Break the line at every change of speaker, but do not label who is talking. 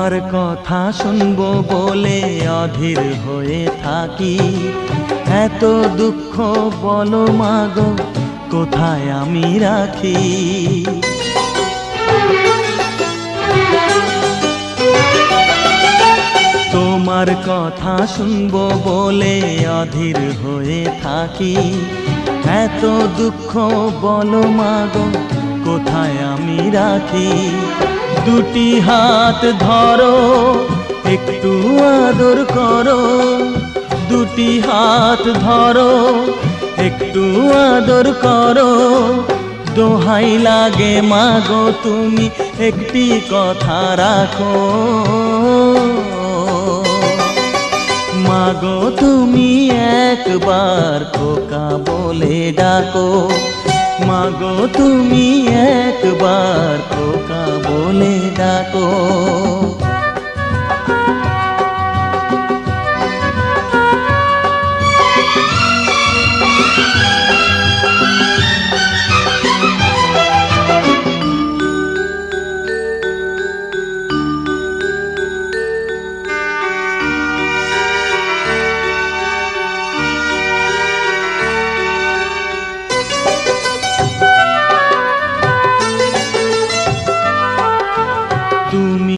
তোমার কথা শুনবো বলে অধীর হয়ে থাকি। এত দুঃখ বলো মাগো কোথায় আমি রাখি। তোমার কথা শুনবো বলে অধীর হয়ে থাকি। এত দুঃখ বলো মাগো কোথায় আমি রাখি। দুটি হাত ধরো একটু আদর করো, দুটি হাত ধরো একটু আদর করো। দোহাই লাগে মাগো তুমি একটি কথা রাখো। মাগো তুমি একবার খোকা বলে ডাকো। মাগো তুমি একবার খোকা বলে ডাকো।